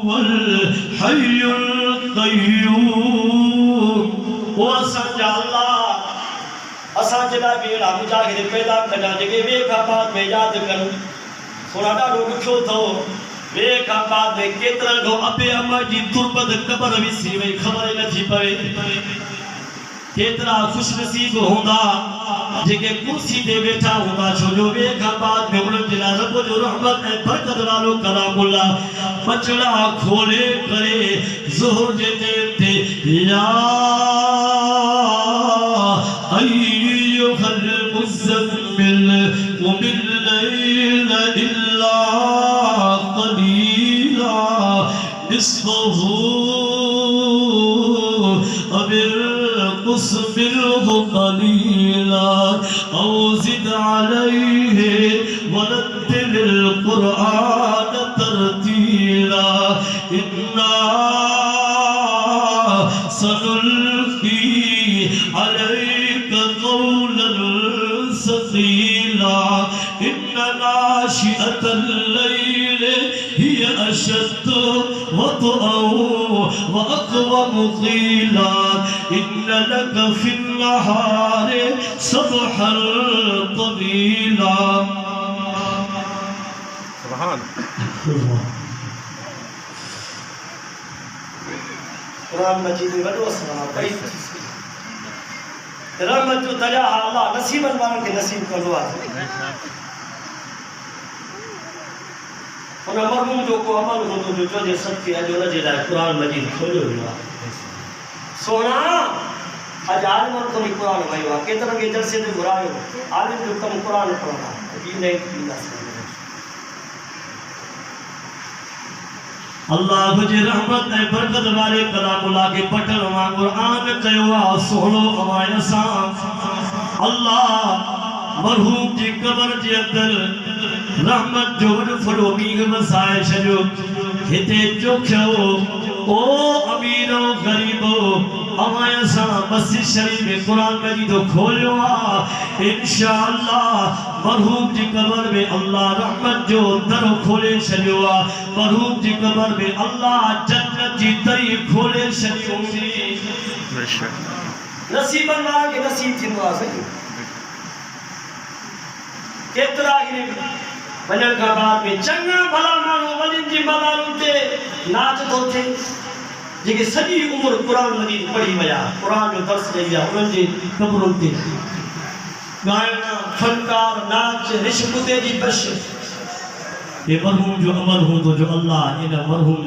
वल्हय्युल क़य्यूम। वो असांजा अल्लाह असां जॾा बि अहिड़ा मुजाहिद पैदा कया जेके ॿिए खां बाद में यादि कनि थोरा ॾाढो ॾुखियो अथव। ॿिए खां बाद में केतिरनि खां अबे अमा जी तुर्बत क़बर विसी वई ख़बर ई नथी पवे। केतिरा खुशनसीब हूंदा जेके कुर्सी ते वेठा हूंदा, छो जो ॿिए खां बाद में उन्हनि जे लाइ रब जो रहमत ऐं बरकत वारो कलामुल्लाह बचड़ा खोले करे ज़ोहर जे टाइम ते या अय्युहल मुज़म्मिल क़ुमिल लैल इल्ला क़लीला निस्फ़हु अविन्क़ुस मिन्हु क़लीला औ ज़िद अलैहि वरत्तिलिल क़ुरआन तरतीला इन्ना सनुल्क़ी अलैका क़ौलन सक़ीला इन्ना नाशिअतल लैलि हिय अशद्दु वत्अन व अक़वमु क़ीला इन्न लक फ़िन नहारि सबहन तवीला। सुभान कुरान मजीद में वॾो सवाब कई रहमत जो दरिया अल्लाह नसीबन वारनि खे नसीब कंदो आहे। उन मरहूम जो को अमल हूंदो जो चोजे सदके अॼु उनजे लाइ कुरान मजीद खोलियो वियो आहे। सोना अॼु आलिमनि खां बि क़ुरान वयो आहे। केतिरनि खे जलसे ते घुरायो आलिम जो कमु क़ुरान पढ़णु आहे। अल्लाह जे रहमत ऐं बरकत वारे कलामुल्लाह के पठण मां क़ुरान कयो आहे सोहणो अवाय सां। अल्लाह मरहूम जी कब्र जे अंदर रहमत जो वॾो वॾो मींहुं वसाए छॾियो। हिते चोखियो ओ अमीरो ग़रीबो अवाय सां मस्जिद शरीफ में क़ुरान मजीद खोलियो आहे। इंशाअल्लाह मरहूम जी कब्र में अल्लाह रहमत जो दर खोले छॾियो आहे। मरहूम जी कब्र में अल्लाह जन्नत जी दरी खोले छॾी हूंदी। नसीबन वारनि खे नसीब थींदो आहे। सही केतिरा ई वञण खां बाद में चङा भला माण्हू वॾनि जी मलारुनि ते नाच थो थिए जेके सॼी उमिरि क़ुरान मजीद पढ़ी विया क़ुरान जो दर्स ॾेई विया उन्हनि जे कब्रुनि ते गायन फनकार नाच रिश्क ते जी बश ये मरहूम जो अमल हूंदो जो अल्लाह इन मरहूम